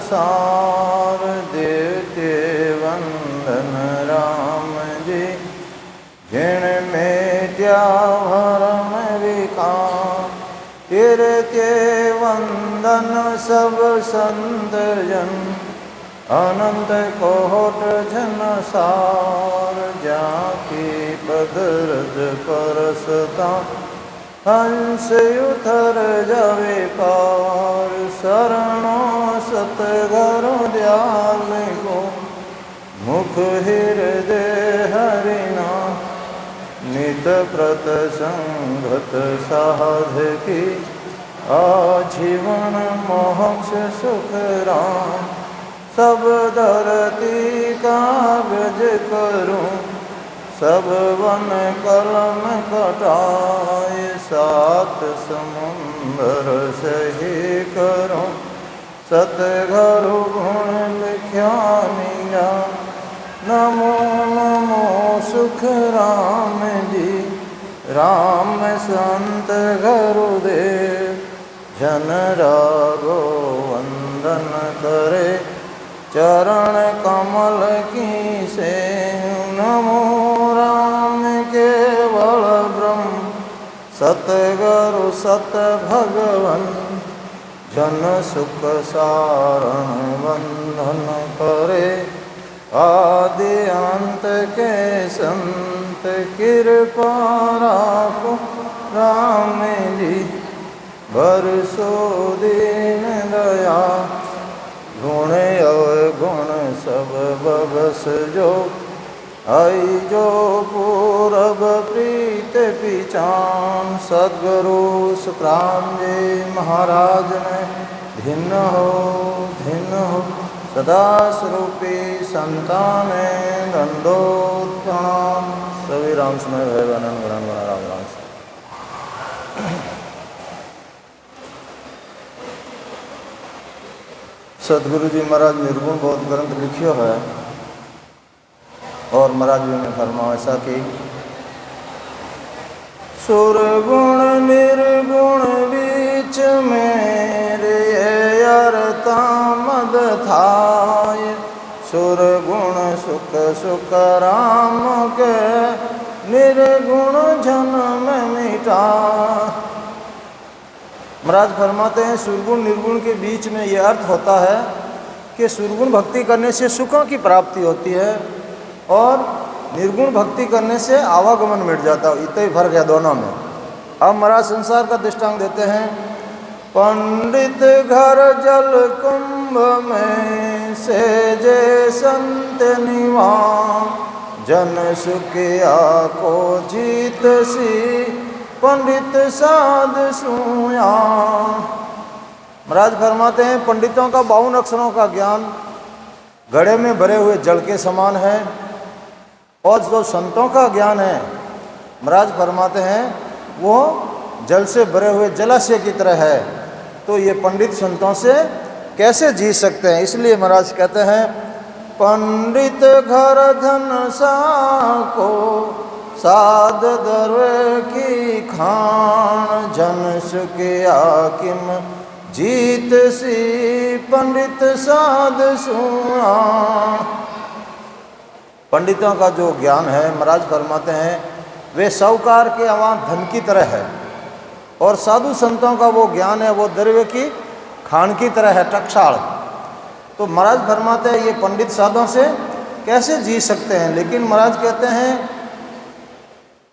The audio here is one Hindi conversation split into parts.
सार देते वंदन राम जी। जिन मेट्या भरम विकार कीर्त्य वंदन सब संत जन। अनंत कोट जन सार जाके पदरज परसता हंस उतर जावे पार। शरणो सतगुरु दयाल को मुख हृदय हरिना। नित प्रत संगत साध की आजीवन मोक्ष सुख राम। सब धरती कागज करूं सब वन कलम कटाए। सात समुंदर सही करूं सतगुरु गुण लिख्यानिया। नमो नमो सुख राम जी। राम संत गुरुदेव जन रागो वंदन करे चरण कमल की से। नमो राम केवल ब्रह्म सतगुरु सत भगवन। जन सुख सारण वंदन करे आदि अंत के संत। कृपा राखो राम जी बरसो दीन दया। गुण अवगुण सब बबस जो आई जो पूरब प्रीत पिचान। सद्गुरु सुखराम जी महाराज ने भिन्न हो सदा स्वरूपी संतान दंडोत प्रणाम। सभी राम समय भय बनन गणन बना राम राम से। सदगुरु जी महाराज निर्गुण बहुत ग्रंथ लिखियो है और महाराज जी ने फरमाया ऐसा कि सुरगुण निर्गुण बीच मेरे अरता मद थाय। सुरगुण सुख सुख राम के निर्गुण जन्म मिटा। महाराज फरमाते हैं सुरगुण निर्गुण के बीच में ये अर्थ होता है कि सुरगुण भक्ति करने से सुखों की प्राप्ति होती है और निर्गुण भक्ति करने से आवागमन मिट जाता है। इतना ही फर्क है दोनों में। अब महाराज संसार का दृष्टांत देते हैं। पंडित घर जल कुंभ में से जे संत निवास। जन सुखिया को जीत सी पंडित साध सुया। महाराज फरमाते हैं पंडितों का 52 अक्षरों का ज्ञान घड़े में भरे हुए जल के समान है और जो संतों का ज्ञान है महाराज फरमाते हैं वो जल से भरे हुए जलाशय की तरह है। तो ये पंडित संतों से कैसे जी सकते हैं। इसलिए महाराज कहते हैं पंडित घर धन साको साध दरवे की खान। जन सुखिया किम जीत सी पंडित साध सुआ। पंडितों का जो ज्ञान है महाराज फरमाते हैं वे साहूकार के अवां धन की तरह है और साधु संतों का वो ज्ञान है वो दरवे की खान की तरह है, टकसाल। तो महाराज फरमाते हैं ये पंडित साधुओं से कैसे जी सकते हैं। लेकिन महाराज कहते हैं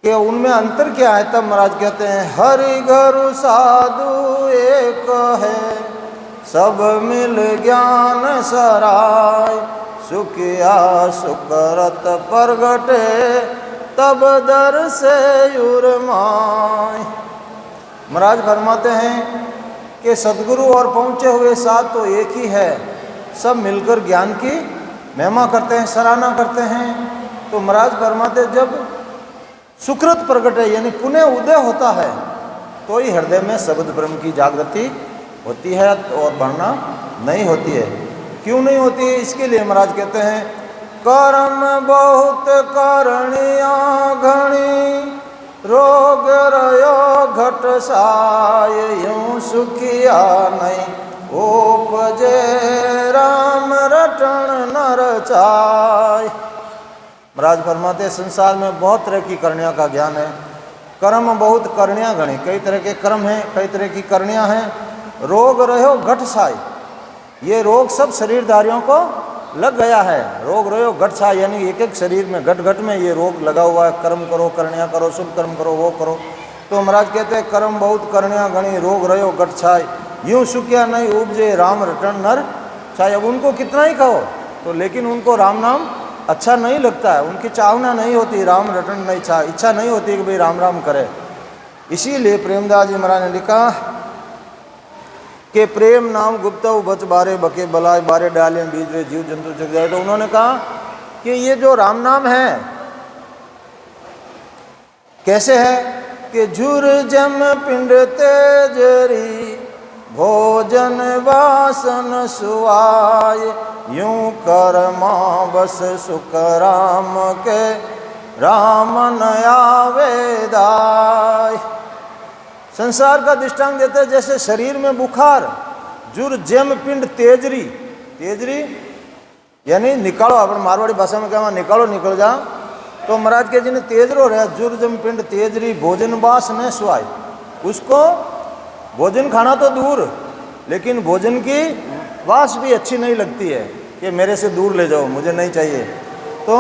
कि उनमें अंतर क्या है। तब महाराज कहते हैं हरि गुरु साधु एक है सब मिल ज्ञान सराय। सुखिया सुकरत प्रगटे तब दर से उर्माय। महाराज फरमाते हैं कि सदगुरु और पहुँचे हुए साथ तो एक ही है। सब मिलकर ज्ञान की महिमा करते हैं, सराहना करते हैं। तो महाराज फरमाते जब सुकृत प्रगट है यानी पुनः उदय होता है तो ही हृदय में शब्द ब्रह्म की जागृति होती है और वरना नहीं होती है। क्यों नहीं होती है इसके लिए महाराज कहते हैं कर्म बहुत करनिया घणी रोग रयो घट साय। यूं सुखिया नहीं उपजे राम रटन नर चाय। महाराज फरमाते संसार में बहुत तरह की करनिया का ज्ञान है। कर्म बहुत करनिया गणी, कई तरह के कर्म हैं, कई तरह की करनिया हैं। रोग रहो घट साई, ये रोग सब शरीरधारियों को लग गया है। रोग रहो घट साई यानी एक एक शरीर में घट घट में ये रोग लगा हुआ है। कर्म करो, करनिया करो, शुभ कर्म करो, वो करो। तो महाराज कहते हैं कर्म बहुत करनिया गणी, रोग रहो घट छाय, यूं सुखिया नहीं उपजे राम रटन नर चाहे। अब उनको कितना ही कहो तो लेकिन उनको राम नाम अच्छा नहीं लगता है, उनकी चाहना नहीं होती राम रटन नहीं चाह, इच्छा नहीं होती कि भाई राम राम करे। इसीलिए प्रेमदास जी महाराज ने लिखा कि प्रेम नाम गुप्त बच बारे बके बलाय बारे डाले बीज रे जीव जंतु जग जाए। तो उन्होंने कहा कि ये जो राम नाम है कैसे है कि झुर जम पिंड तेजरी भोजन वासन सुआय, यूं कर्मा बस सुख राम के राम न आवे दाय। संसार का दृष्टांत देते जैसे शरीर में बुखार, जुर जेम पिंड तेजरी, तेजरी यानी निकालो, अपन मारवाड़ी भाषा में कहवा निकालो निकल जा। तो महाराज के जी ने तेजरो रहा, जुर जम पिंड तेजरी भोजन बास न सुआय। उसको भोजन खाना तो दूर, लेकिन भोजन की वास भी अच्छी नहीं लगती है कि मेरे से दूर ले जाओ, मुझे नहीं चाहिए। तो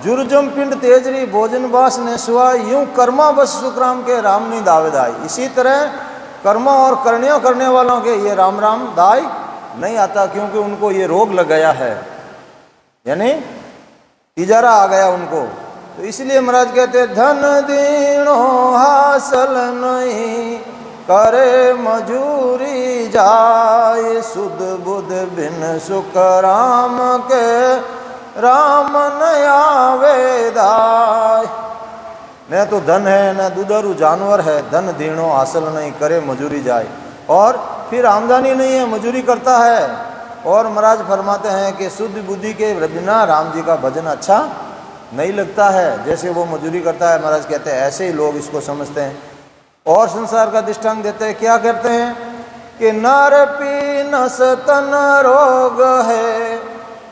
जुर्जम पिंड तेजरी भोजन बास ने सुआ, यूं कर्मा बस सुखराम के राम नहीं दावेदाई। इसी तरह कर्मा और करनियों करने वालों के ये राम राम दाय नहीं आता, क्योंकि उनको ये रोग लग गया है, यानी तिजारा आ गया उनको। तो इसलिए महाराज कहते धन दीनो हासिल नहीं करे मजूरी जाय, सुध बुध बिन सुख राम के राम न आवे दाय। न तो धन है न दुधारू जानवर है, धन दीनो हासिल नहीं करे मजूरी जाए। और फिर आमदनी नहीं है, मजूरी करता है। और महाराज फरमाते हैं कि शुद्ध बुद्धि के बिना राम जी का भजन अच्छा नहीं लगता है, जैसे वो मजूरी करता है। महाराज कहते हैं ऐसे ही लोग इसको समझते हैं। और संसार का दृष्टांत देते हैं, क्या करते हैं कि नर पीनस तन रोग है,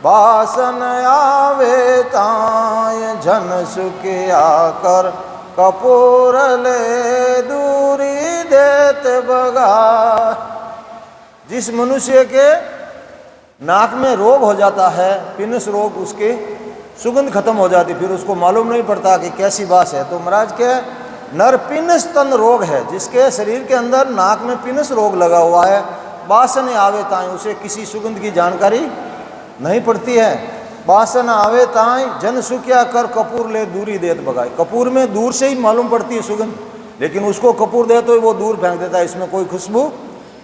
बासन आवे ताय, झन सुखिया कर कपूर ले दूरी देत बगा। जिस मनुष्य के नाक में रोग हो जाता है, पिनस रोग, उसकी सुगंध खत्म हो जाती, फिर उसको मालूम नहीं पड़ता कि कैसी बात है। तो महाराज के नर पिनस तन रोग है, जिसके शरीर के अंदर नाक में पिनस रोग लगा हुआ है, बासन आवे ताई, उसे किसी सुगंध की जानकारी नहीं पड़ती है। बासन आवे ताई जन सुखिया कर कपूर ले दूरी देत बगाए। कपूर में दूर से ही मालूम पड़ती है सुगंध, लेकिन उसको कपूर दे तो वो दूर फेंक देता है, इसमें कोई खुशबू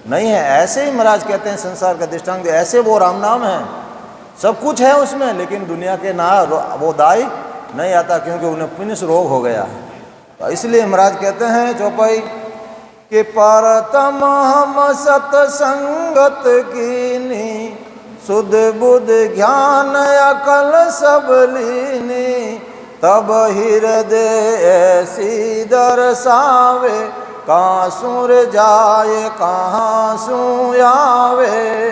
नहीं है। ऐसे ही महाराज कहते हैं संसार का दृष्टांत, ऐसे वो राम नाम है, सब कुछ है उसमें, लेकिन दुनिया के ना वो दाई नहीं आता, क्योंकि उन्हें पिनस रोग हो गया है। तो इसलिए महाराज कहते हैं चौपाई कि परतम हम सतसंगत कीनी, सुध बुध ज्ञान अकल सब लीनी, तब हृदय ऐसी दर्शावे, कहाँ सुर जाए कहाँ सू आवे।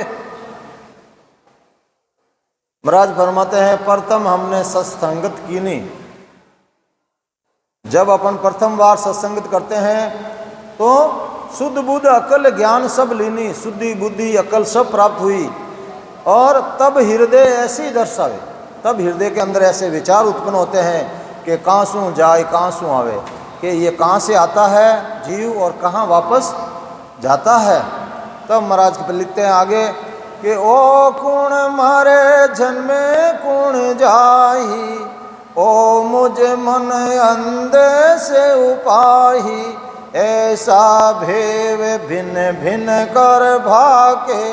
महाराज फरमाते हैं प्रथम हमने सत्संगत कीनी। जब अपन प्रथम बार सत्संगत करते हैं तो शुद्ध बुद्ध अकल ज्ञान सब लीनी, शुद्धि बुद्धि अकल सब प्राप्त हुई। और तब हृदय ऐसी दर्शावे, तब हृदय के अंदर ऐसे विचार उत्पन्न होते हैं कि कहाँ सू जाए कहाँ सू आवे, कि ये कहाँ से आता है जीव और कहाँ वापस जाता है। तब महाराज लिखते हैं आगे कि ओ कुण मारे जन्मे कुण जाही, ओ मुझ मन अंधे से उपाही, ऐसा भेव भिन्न भिन्न कर भाके,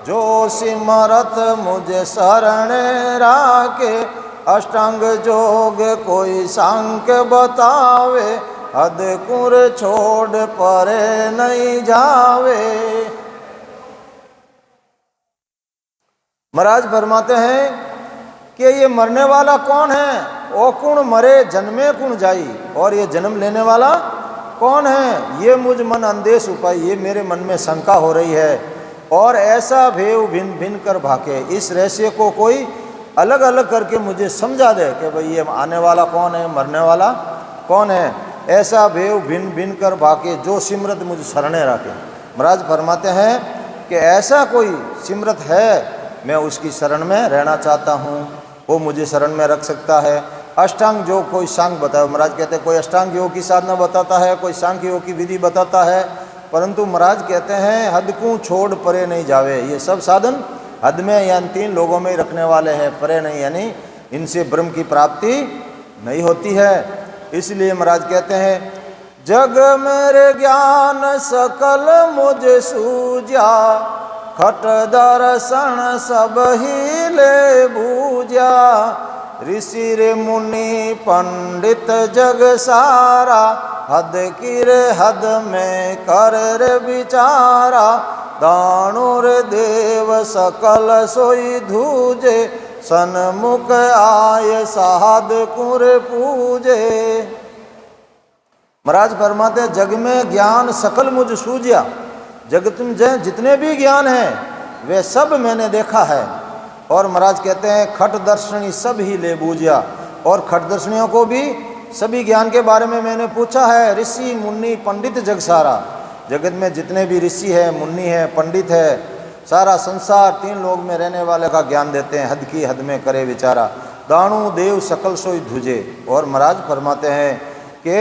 जो सिमरत मुझ शरण राके, अष्टांग जोग कोई सांक बतावे, हद कुर छोड़ परे नहीं जावे। महाराज फरमाते हैं कि ये मरने वाला कौन है? ओ कुण मरे जन्मे कुण जाई, और ये जन्म लेने वाला कौन है? ये मुझ मन अंदेश उपाय, ये मेरे मन में शंका हो रही है। और ऐसा भेव भिन्न भिन्न कर भाके। इस रहस्य को कोई अलग अलग करके मुझे समझा दे कि भाई ये आने वाला कौन है, मरने वाला कौन है। ऐसा भेव भिन्न भिन्न कर भाके जो सिमरत मुझे शरणे रखे। महाराज फरमाते हैं कि ऐसा कोई सिमरत है, मैं उसकी शरण में रहना चाहता हूँ, वो मुझे शरण में रख सकता है। अष्टांग योग कोई सांग बताए। महाराज कहते हैं कोई अष्टांग योग की साधना बताता है, कोई सांख्य योग की विधि बताता है, परंतु महाराज कहते हैं हद को छोड़ परे नहीं जावे। ये सब साधन हद में यानी 3 लोगों में ही रखने वाले हैं, परे नहीं, यानी इनसे ब्रह्म की प्राप्ति नहीं होती है। इसलिए महाराज कहते हैं जग मेरे ज्ञान सकल मुझ सूझा, खट दर्शन सब ही ले बूझा। ऋषि रे मुनि पंडित जग सारा, हद की रे हद में कर रे विचारा। दानुर देव सकल सोई धूजे, सन्मुख आय साध कुर पूजे। महाराज फरमाते जग में ज्ञान सकल मुझ सूझा। जगत में जितने भी ज्ञान हैं वे सब मैंने देखा है। और महाराज कहते हैं खट दर्शनी सब ही ले बूझा। और खट दर्शनियों को भी सभी ज्ञान के बारे में मैंने पूछा है। ऋषि मुनि पंडित जग सारा, जगत में जितने भी ऋषि है, मुनि है, पंडित है, सारा संसार 3 लोक में रहने वाले का ज्ञान देते हैं। हद की हद में करे विचारा, दाणु देव सकल सोई धुजे। और महाराज फरमाते हैं कि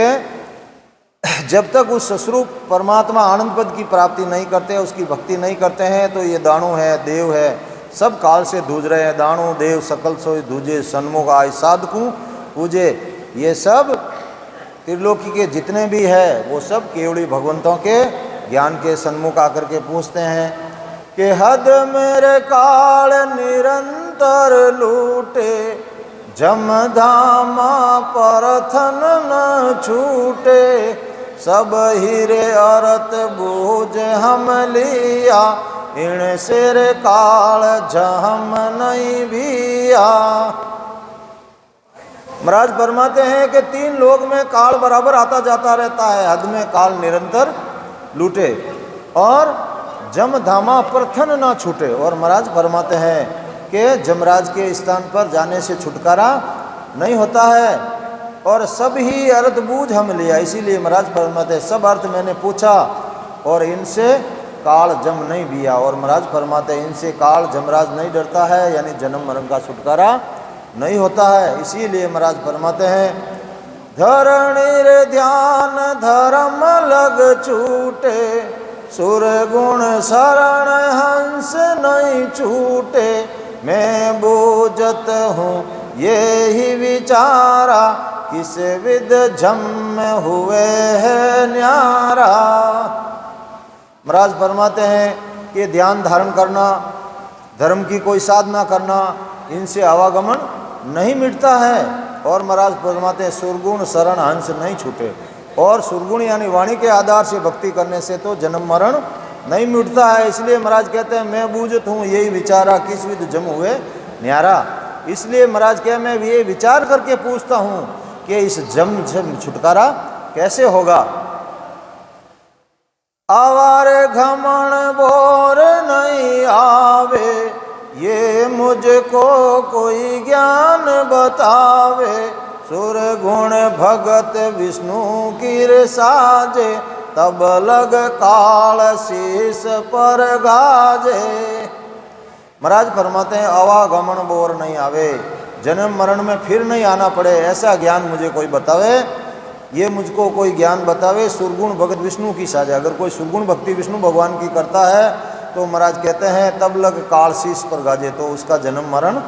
जब तक उस सस्वरूप परमात्मा आनंद पद की प्राप्ति नहीं करते, उसकी भक्ति नहीं करते हैं, तो ये दाणु है, देव है, सब काल से धूज रहे हैं। दाणु देव सकल सोई धूजे, सन्मुख आय साधकू पूजे। ये सब त्रिलोकी के जितने भी है वो सब केवली भगवंतों के ज्ञान के सन्मुख आकर के पूछते हैं कि हद मेरे काल निरंतर लूटे, जम धामा परथन न छूटे। सब हीरे अरत बोझ हम लिया, इन सिर काल जहम नहीं बिया। महाराज फरमाते हैं कि 3 लोक में काल बराबर आता जाता रहता है। हद में काल निरंतर लूटे और जम धामा प्रथन ना छूटे। और महाराज फरमाते हैं कि जमराज के स्थान पर जाने से छुटकारा नहीं होता है। और सब ही अर्थ बूझ हम लिया। इसीलिए महाराज फरमाते हैं सब अर्थ मैंने पूछा और इनसे काल जम नहीं बिया। और महाराज फरमाते हैं इनसे काल जमराज नहीं डरता है, यानी जन्म मरण का छुटकारा नहीं होता है। इसीलिए महाराज फरमाते हैं धरणी रे ध्यान धर्म लग छूटे, सुर गुण शरण हंस नहीं छूटे। मैं बूझत हूँ ये ही विचारा, किस विद जम हुए है न्यारा। महाराज फरमाते हैं कि ध्यान धारण करना, धर्म की कोई साधना करना, इनसे आवागमन नहीं मिटता है। और महाराज फरमाते हैं सुरगुण शरण हंस नहीं छूटे। और सुरगुण यानी वाणी के आधार से भक्ति करने से तो जन्म मरण नहीं मिटता है। इसलिए महाराज कहते हैं मैं बूझत हूँ यही विचारा, किस विद जम हुए न्यारा। इसलिए महाराज क्या मैं ये विचार करके पूछता हूँ कि इस जम छुटकारा कैसे होगा। आवारे घमण बोर नहीं आवे, ये मुझको कोई ज्ञान बतावे। सुर गुण भगत विष्णु कीर साजे, तब लग काल शीस पर गाजे। महाराज फरमाते हैं आवागमन बोर नहीं आवे, जन्म मरण में फिर नहीं आना पड़े, ऐसा ज्ञान मुझे कोई बतावे। ये मुझको कोई ज्ञान बतावे। सुरगुण भगत विष्णु की साझा। अगर कोई सुरगुण भक्ति विष्णु भगवान की करता है तो महाराज कहते हैं तब लग काल शीस पर गाजे, तो उसका जन्म मरण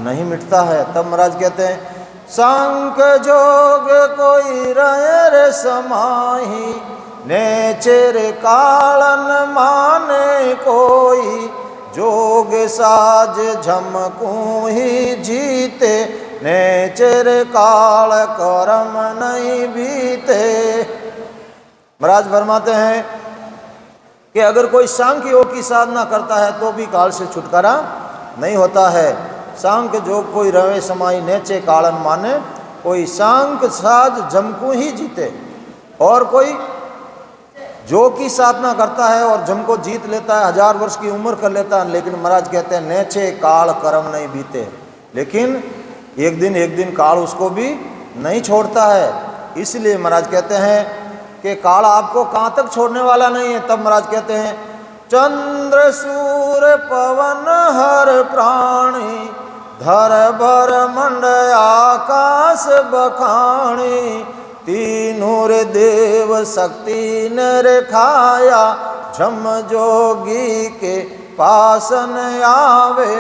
नहीं मिटता है। तब महाराज कहते हैं सांख जोग कोई रे समाही, नेचर कालन माने कोई। जोग साज झमकू ही जीते, नेचर काल करम नहीं बीते। महाराज फरमाते हैं कि अगर कोई सांख्य योग की साधना करता है तो भी काल से छुटकारा नहीं होता है। सांख्य जोग कोई रवे समाई, नेचे कालन माने कोई। सांख साज झमकू ही जीते। और कोई जो की साधना करता है और जम को जीत लेता है, 1000 वर्ष की उम्र कर लेता है, लेकिन महाराज कहते हैं नेचे काल कर्म नहीं बीते, लेकिन एक दिन काल उसको भी नहीं छोड़ता है। इसलिए महाराज कहते हैं कि काल आपको कहाँ तक छोड़ने वाला नहीं है। तब महाराज कहते हैं चंद्र सूर्य पवन हर प्राणी, धर भर मंड आकाश बखाणी, तीनों रे देव शक्ति ने रेखाया, झम जोगी के पास न आवे।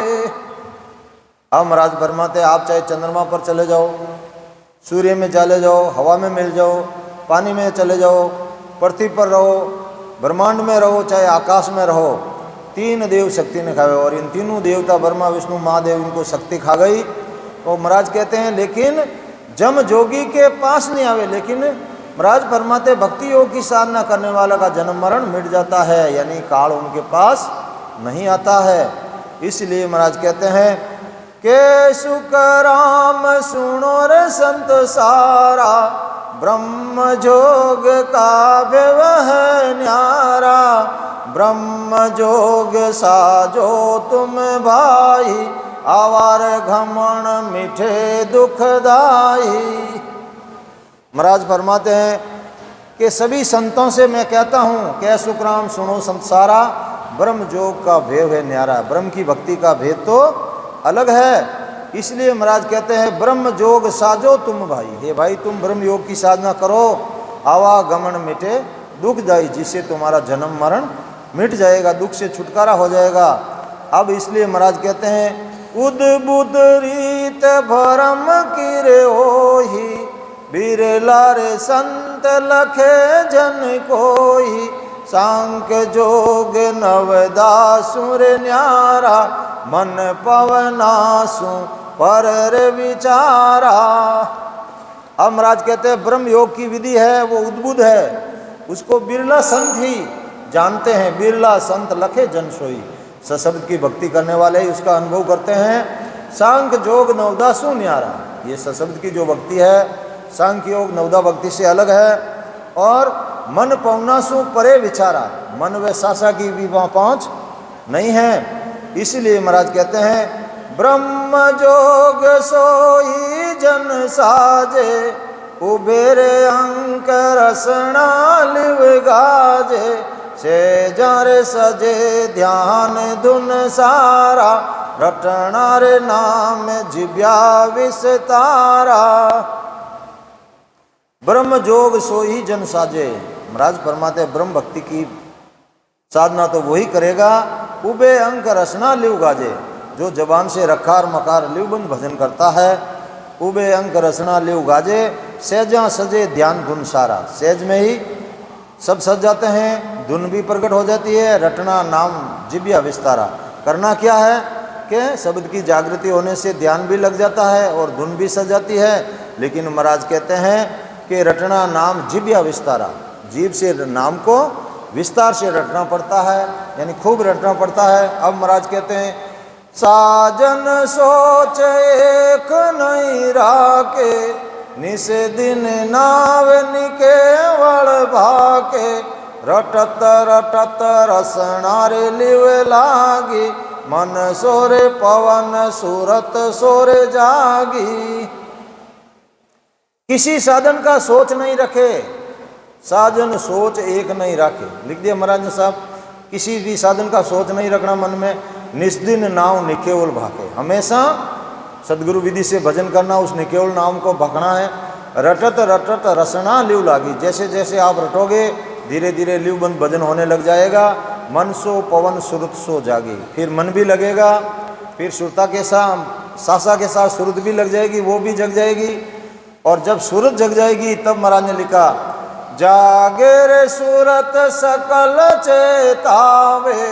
अब महाराज फरमाते आप चाहे चंद्रमा पर चले जाओ, सूर्य में चले जाओ, हवा में मिल जाओ, पानी में चले जाओ, पृथ्वी पर रहो, ब्रह्मांड में रहो, चाहे आकाश में रहो, तीन देव शक्ति ने खावे। और इन तीनों देवता ब्रह्मा विष्णु महादेव इनको शक्ति खा गई। तो महाराज कहते हैं लेकिन जम जोगी के पास नहीं आवे। लेकिन महाराज फरमाते भक्ति योग की साधना करने वाला का जन्म मरण मिट जाता है, यानी काल उनके पास नहीं आता है। इसलिए महाराज कहते हैं के सुख राम सुनो रे संत सारा, ब्रह्म जोग का व्यवह न्यारा, ब्रह्म जोग साजो तुम भाई, आवार घमण मीठे दुखदाई। महाराज फरमाते हैं कि सभी संतों से मैं कहता हूँ कि सुखराम सुनो संत सारा, ब्रह्म जोग का भेद है न्यारा। ब्रह्म की भक्ति का भेद तो अलग है। इसलिए महाराज कहते हैं ब्रह्म जोग साजो तुम भाई, हे भाई तुम ब्रह्म योग की साधना करो, आवागमन मिटे दुख जाई, जिससे तुम्हारा जन्म मरण मिट जाएगा, दुख से छुटकारा हो जाएगा। अब इसलिए महाराज कहते हैं उद्बुद्ध रीत भरम किरे ओही, बिरला रे संत लखे जन कोई, सांख्य जोग नवदासुर न्यारा, मन पवनासु पर रे विचारा। अब महाराज कहते हैं ब्रह्म योग की विधि है वो उद्बुद्ध है, उसको बिरला संत ही जानते हैं। बिरला संत लखे जन सोई, सशब्द की भक्ति करने वाले ही उसका अनुभव करते हैं। सांख्य जोग नवदासु न्यारा, ये सशब्द की जो भक्ति है सांख्य योग नवदा भक्ति से अलग है। और मन पवनासु परे विचारा, मन व सासा की भी वहाँ पहुँच नहीं है। इसलिए महाराज कहते हैं ब्रह्म जोग सोई जन साजे, उबेरे अंक रसना लिव गाजे, से जर सजे ध्यान धुन सारा, रटना रे नाम जिब्या विस्तारा। ब्रह्म जोग सोई जन साजे, महाराज फरमाते ब्रह्म भक्ति की साधना तो वही करेगा, उबे अंक रसना लिव गाजे, जो जबान से रखार मकार लिवबंद भजन करता है। उबे अंक रसना लिव गाजे, सहजा सजे ध्यान धुन सारा, सहज में ही सब सज जाते हैं, धुन भी प्रकट हो जाती है। रटना नाम जिब्या विस्तारा, करना क्या है कि शब्द की जागृति होने से ध्यान भी लग जाता है और धुन भी सज जाती है। लेकिन महाराज कहते हैं कि रटना नाम जिब्या विस्तारा, जीभ से नाम को विस्तार से रटना पड़ता है, यानी खूब रटना पड़ता है। अब महाराज कहते हैं साजन सोच एक नहीं राके, निस दिन नाव निकेवल भाके, रटत रटत रसनारे लिव लागी, मन सोरे पवन सूरत सोरे जागी। किसी साधन का सोच नहीं रखे, साधन सोच एक नहीं रखे, लिख दिया महाराज साहब। किसी भी साधन का सोच नहीं रखना मन में, निस्दिन नाव निकेवल भाके, हमेशा सदगुरु विधि से भजन करना, उस निकेवल नाम को भखना है। रटत रटत रसना लिव लागी, जैसे जैसे आप रटोगे धीरे धीरे लिवबंद भजन होने लग जाएगा। मन सो पवन सुरत सो जागी, फिर मन भी लगेगा, फिर सुरता के साथ सासा के साथ सुरत भी लग जाएगी, वो भी जग जाएगी। और जब सूरत जग जाएगी तब महाराज ने लिखा जागे रे सूरत सकल चेतावे,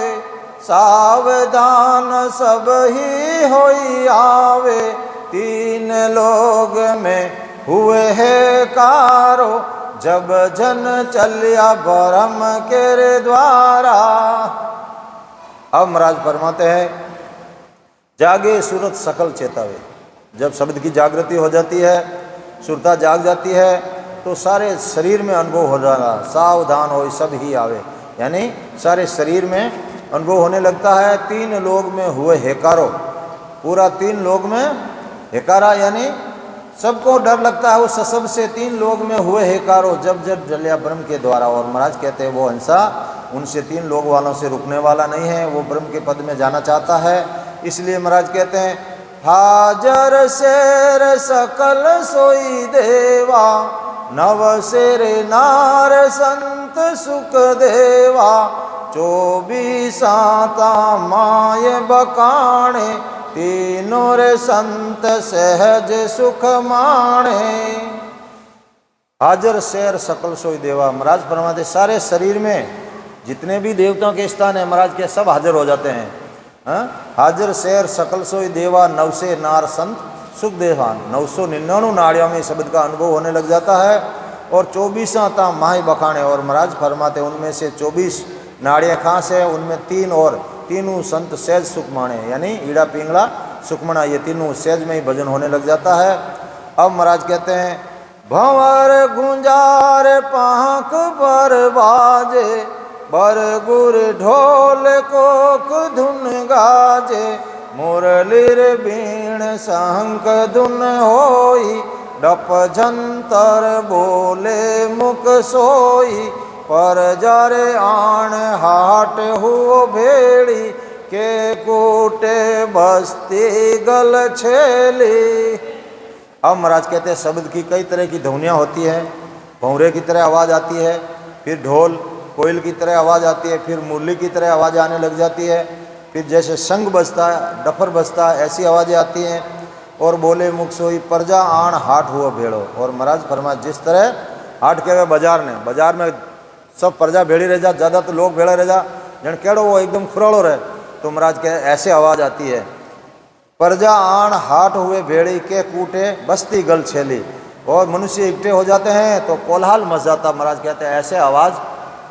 सावधान सब ही होई आवे, तीन लोग में हुए है कारो, जब जन चलिया ब्रह्म के रे द्वारा। अब महाराज फरमाते हैं जागे सूरत सकल चेतावे, जब शब्द की जागृति हो जाती है, सुरता जाग जाती है, तो सारे शरीर में अनुभव हो जाना, सावधान हो सब ही आवे, यानी सारे शरीर में अनुभव होने लगता है। 3 लोग में हुए हेकारो, पूरा 3 लोग में हेकारा, यानी सबको डर लगता है उस ससब से। 3 लोग में हुए हेकारो जब जब जलिया ब्रह्म के द्वारा। और महाराज कहते हैं वो हंसा उनसे 3 लोग वालों से रुकने वाला नहीं है, वो ब्रह्म के पद में जाना चाहता है। इसलिए महाराज कहते हैं हाजर शेर सकल सोई देवा, नव शेर नार संत सुख देवा, 24 माय बकाणे, तीनों रे संत सहज सुख माणे। हाजर शेर सकल सोई देवा, महाराज फरमाते सारे शरीर में जितने भी देवताओं के स्थान है महाराज के सब हाजिर हो जाते हैं। हाजिर शेर सकल सोई देवा, 9 से नार संत सुख देवान, 999 नाड़ियों में शब्द का अनुभव होने लग जाता है। और 24 माही बखाने, और महाराज फरमाते उनमें से 24 नाड़ियाँ कहाँ से, उनमें 3 और तीनों संत सहज सुखमाणे, यानी ईड़ा पिंगला सुखमणा, ये तीनों सहज में ही भजन होने लग जाता है। अब महाराज कहते हैं भंवर गुंजार पाँख पर बाजे, बरगुर ढोल कोक धुन गाजे, मुरलीर बीण शंख धुन होई, डप झंतर बोले मुख सोई, पर जारे आण हाट हुओ भेड़ी, के कूटे बस्ती गल छेली। अब महाराज कहते हैं शब्द की कई तरह की ध्वनियाँ होती है। भंवरे की तरह आवाज़ आती है, फिर ढोल कोयल की तरह आवाज़ आती है, फिर मुरली की तरह आवाज़ आने लग जाती है, फिर जैसे शंख बजता है, डफर बजता है, ऐसी आवाज़ें आती हैं। और बोले मुख सोई, प्रजा आण हाट हुआ भेड़ो। और महाराज फरमा जिस तरह हाट के बाजार में सब प्रजा भेड़ी रह जा, ज़्यादा तो लोग भेड़ा रह जा, जन केड़ो वो एकदम खुराड़ो रहे, तो महाराज के ऐसे आवाज़ आती है। प्रजा आण हाट हुए भेड़ी, के कूटे बस्ती गल छेली। और मनुष्य इकट्ठे हो जाते हैं तो कोलाहल मच जाता। महाराज कहते हैं ऐसे आवाज़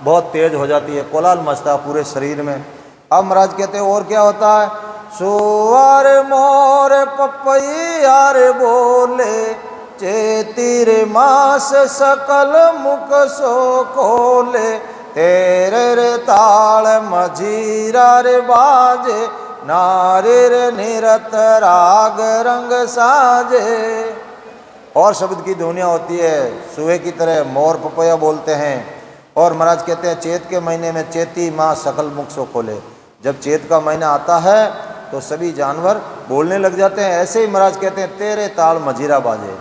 बहुत तेज हो जाती है, कोलाहल मचता पूरे शरीर में। अब महाराज कहते हैं और क्या होता है, सुअर मोर पपैयार बोले, चेतीर मास सकल मुख सो खोले, तेरे रे ताल मजीरा रे बाजे, नारिर निरत राग रंग साजे। और शब्द की ध्वनियाँ होती है, सुहे की तरह मोर पपैया बोलते हैं। और महाराज कहते हैं चैत के महीने में चेती माँ सकल मुख सो खोले, जब चैत का महीना आता है तो सभी जानवर बोलने लग जाते हैं। ऐसे ही महाराज कहते हैं तेरे ताल मजीरा बाजे,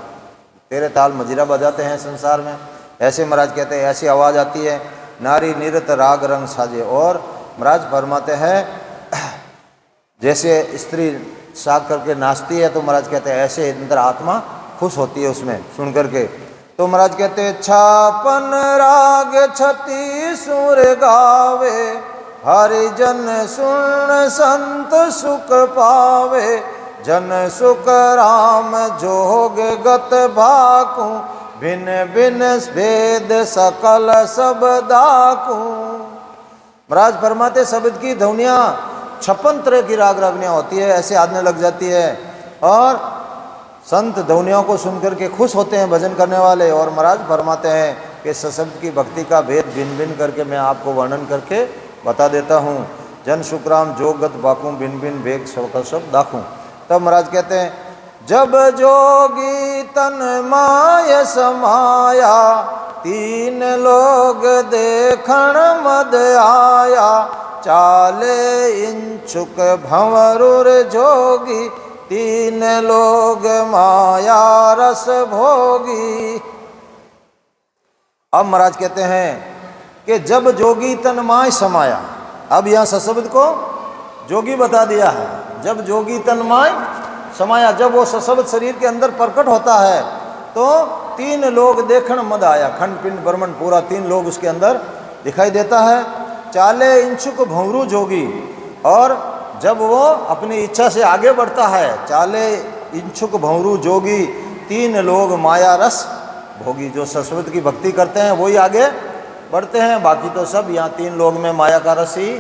तेरे ताल मजीरा बजाते हैं संसार में। ऐसे महाराज कहते हैं ऐसी आवाज़ आती है, नारी निरत राग रंग साजे। और महाराज फरमाते हैं जैसे स्त्री साग करके नाचती है तो महाराज कहते हैं ऐसे अंदर आत्मा खुश होती है उसमें सुन करके। तो महाराज कहते हैं 56 राग 36 सुर गावे, हरिजन सुन संत सुख पावे, जन सुख राम जोग गत भाकू, भिन भिन भेद सकल सब दाकू। महाराज फरमाते शब्द की ध्वनियाँ 56 तरह की राग रागनियाँ होती है, ऐसे आदने लग जाती है। और संत ध्वनियों को सुनकर के खुश होते हैं भजन करने वाले। और महाराज फरमाते हैं कि सशब्द की भक्ति का भेद भिन्न भिन्न करके मैं आपको वर्णन करके बता देता हूँ। जन शुक्राम जोगत बाकूँ, भिन्न भिन्न भेद सकल सब दाखूँ। तब महाराज कहते हैं जब जोगी तन माय समाया, 3 लोग देखण मद आया, चाले इंचुक भंवरुर जोगी, 3 लोग माया रस भोगी। अब महाराज कहते हैं कि जब जोगी तन माय समाया, अब यहाँ सशब्द को जोगी बता दिया है। जब जोगी तन माय समाया, जब वो सशब्द शरीर के अंदर प्रकट होता है तो 3 लोग देखण मद आया, खंड पिंड ब्रह्मंड पूरा 3 लोग उसके अंदर दिखाई देता है। चाले इंचुक भंवरू जोगी, और जब वो अपनी इच्छा से आगे बढ़ता है, चाले इंचुक भंवरू जोगी, 3 लोग माया रस भोगी। जो सरस्वती की भक्ति करते हैं वही आगे बढ़ते हैं, बाकी तो सब यहाँ 3 लोग में माया का रस ही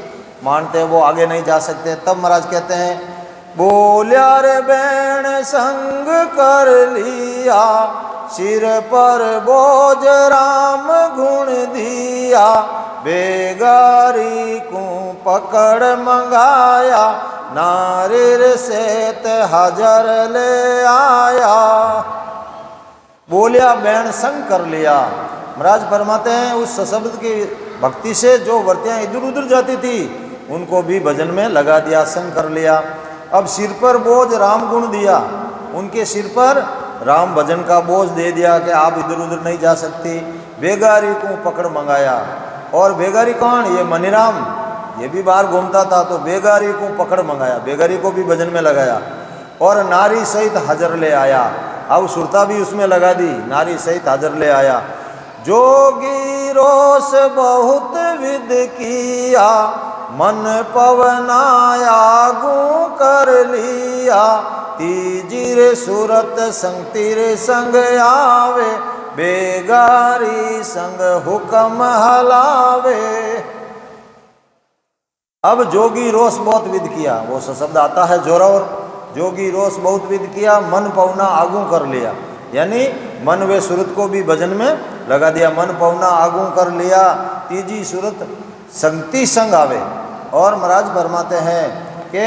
मानते हैं, वो आगे नहीं जा सकते। तब महाराज कहते हैं बोलिया रे बैण संग कर लिया, सिर पर बोझ राम गुण दिया, बेगारी को पकड़ मंगाया, नारिर सेत हाजर ले आया। बोलिया बैण संग कर लिया। महाराज फरमाते हैं उस शब्द की भक्ति से जो वर्तियाँ इधर उधर जाती थी उनको भी भजन में लगा दिया, संग कर लिया। अब सिर पर बोझ राम गुण दिया, उनके सिर पर राम भजन का बोझ दे दिया कि आप इधर उधर नहीं जा सकती। बेगारी को पकड़ मंगाया, और बेगारी कौन? ये मनीराम, ये भी बाहर घूमता था, तो बेगारी को पकड़ मंगाया, बेगारी को भी भजन में लगाया, और नारी सहित हाजर ले आया। अब सुरता भी उसमें लगा दी, नारी सहित हाजर ले आया। जोगी रोष बहुत विद किया, मन पवनाया गू कर लिया, तीजिर सूरत संग तीर संग आवे, बेगारी संग हुक्म हलावे। अब जोगी रोष बहुत विद किया, वो शब्द आता है जोरावर, जोगी रोष बहुत विद किया, मन पवना आगू कर लिया, यानी मन व सूरत को भी भजन में लगा दिया। मन पवना आगू कर लिया, तीजी सूरत संगति संग आवे। और महाराज फरमाते हैं कि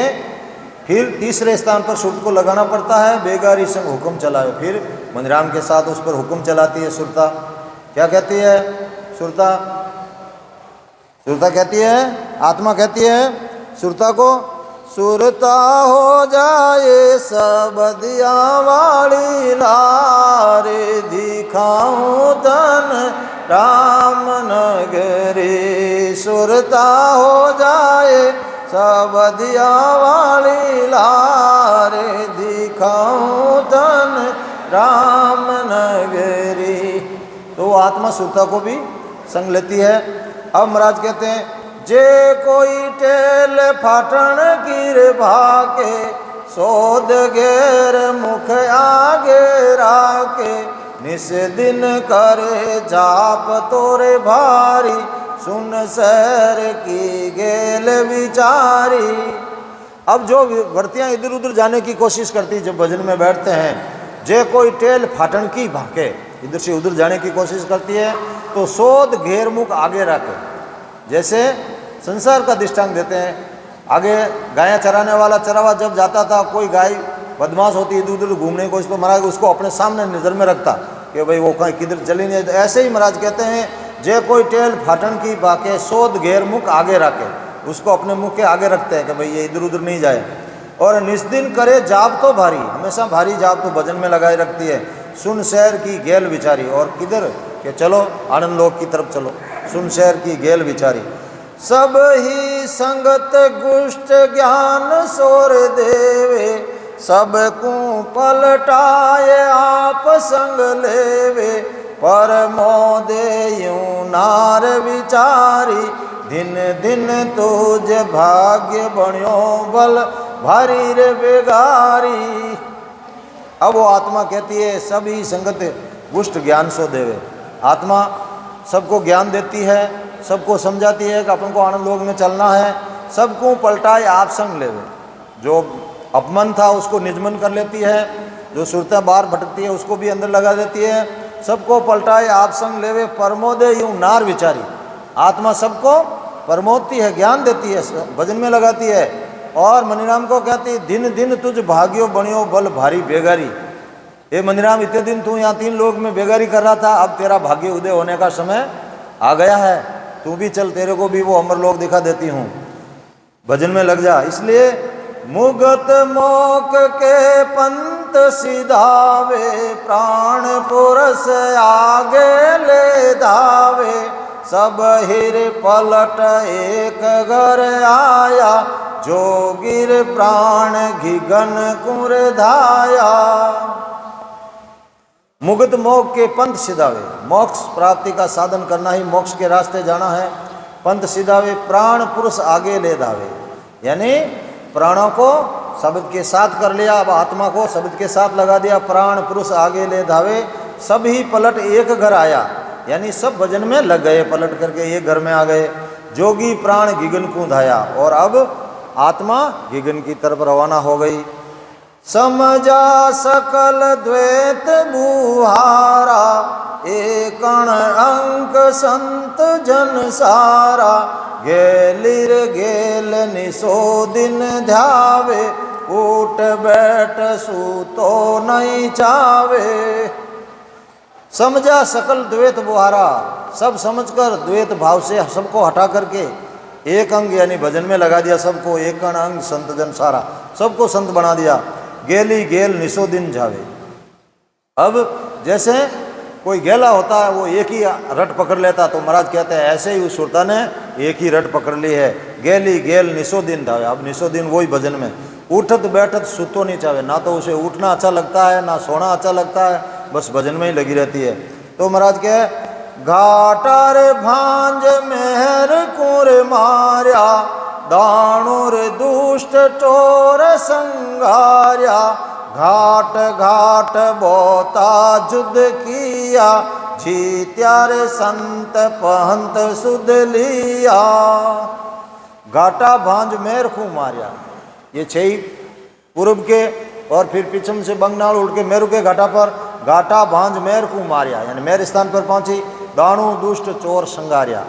फिर तीसरे स्थान पर सूरत को लगाना पड़ता है, बेगारी संग हुक्म चलावे। फिर मनीराम के साथ उस पर हुक्म चलाती है सुरता। क्या कहती है सुरता? सुरता कहती है, आत्मा कहती है सुरता को, सुरता हो जाए सब दिया वाली लारे, दिखाऊं तन राम नगरी। सुरता हो जाए सब दिया वाली लारे, दिखाऊं तन राम नगरी। तो आत्मा सुरता को भी संग लेती है। अब महाराज कहते हैं जे कोई टेल फाटन गिर भाके, सोद घेर मुख आगे राके, निस दिन करे जाप तोरे भारी, सुन शहर की गेल विचारी। अब जो वर्तियाँ इधर उधर जाने की कोशिश करती, जब भजन में बैठते हैं, जे कोई टेल फाटन की भाके, इधर से उधर जाने की कोशिश करती है, तो सोद घेर मुख आगे रखे। जैसे संसार का दृष्टांत देते हैं, आगे गायें चराने वाला चरावा जब जाता था, कोई गाय बदमाश होती इधर उधर घूमने को, तो महाराज उसको अपने सामने नज़र में रखता कि भाई वो कहीं किधर चली नहीं। तो ऐसे ही महाराज कहते हैं, जे कोई टेल फाटन की बाके, सोद घेर मुख आगे रखे, उसको अपने मुख के आगे रखते हैं कि भाई ये इधर उधर नहीं जाए। और निस्दिन करे जाप तो भारी, हमेशा भारी जाप तो भजन में लगाए रखती है। सुन शहर की गेल विचारी, और किधर कि चलो आनंद लोक की तरफ चलो, सुन शहर की गेल विचारी। सब ही संगत गुष्ट ज्ञान सोर देवे, सब को पलटाए आप संग लेवे, पर मोदे यूं नार विचारी, दिन दिन तुझ भाग्य बण्यो बल भारी रे बेगारी। अब वो आत्मा कहती है सभी संगत गुष्ट ज्ञान सो देवे। आत्मा सबको ज्ञान देती है, सबको समझाती है कि अपन को आनंद लोक में चलना है, सबको पलटाए आप संग लेवे। जो अपमन था उसको निजमन कर लेती है, जो सुरतें बाहर भटकती है उसको भी अंदर लगा देती है। सबको पलटाए आप संग लेवे, परमोदे यूं नार विचारी। आत्मा सबको परमोदती है, ज्ञान देती है, भजन में लगाती है। और मनीराम को कहती, दिन दिन तुझ भाग्यो बण्यो बल भारी बेगारी। ये मनीराम, इतने दिन तू यहाँ 3 लोक में बेगारी कर रहा था, अब तेरा भाग्य उदय होने का समय आ गया है, तू भी चल, तेरे को भी वो अमर लोक दिखा देती हूँ, भजन में लग जा। इसलिए मुगत मोक के पंत सिधावे, प्राण पुरस आगे ले धावे, सब हिर पलट एक घर आया, जोगिर प्राण घिगन कुर धाया। मुगत मोक्ष के पंथ सिधावे, मोक्ष प्राप्ति का साधन करना ही मोक्ष के रास्ते जाना है। पंथ सिधावे, प्राण पुरुष आगे ले धावे, यानी प्राणों को शब्द के साथ कर लिया, अब आत्मा को शब्द के साथ लगा दिया। प्राण पुरुष आगे ले धावे, सब ही पलट एक घर आया, यानी सब भजन में लग गए, पलट करके एक घर में आ गए। जोगी प्राण गिगन को धाया, और अब आत्मा गिगन की तरफ रवाना हो गई। समझा सकल द्वैत बुहारा, एकण अंक संत जन सारा। गेलिर गेल निसो दिन ध्यावे, उठ बैठ सूतो नहीं चावे। समझा सकल द्वैत बुहारा, सब समझकर द्वैत भाव से सबको हटा करके एक अंग यानी भजन में लगा दिया सबको। एकण अंग संत जन सारा, सबको संत बना दिया। गेली गेल निसो दिन जावे। अब जैसे कोई गेला होता है वो एक ही रट पकड़ लेता, तो महाराज कहते हैं ऐसे ही उस सुरता ने एक ही रट पकड़ ली है। गेली गेल निसो दिन धावे। अब निसो दिन वही भजन में। उठत बैठत सुतो नहीं चाहे, ना तो उसे उठना अच्छा लगता है ना सोना अच्छा लगता है, बस भजन में ही लगी रहती है। तो महाराज कहे घाटार भांज मेहर कुर मार्या, दाणुर दुष्ट टोर संगार्या। घाट घाट बोता जुद किया, जीत्या रे संत पंत सुध लिया। घाटा भांज मेहर खूब मार्या, ये छह पूर्व के और फिर पिछम से बंगनाल उड़ के मेरू के घाटा पर घाटा भांज मेहर को मारिया, यानी मेहर स्थान पर पहुंची। दाणु दुष्ट चोर संगारिया,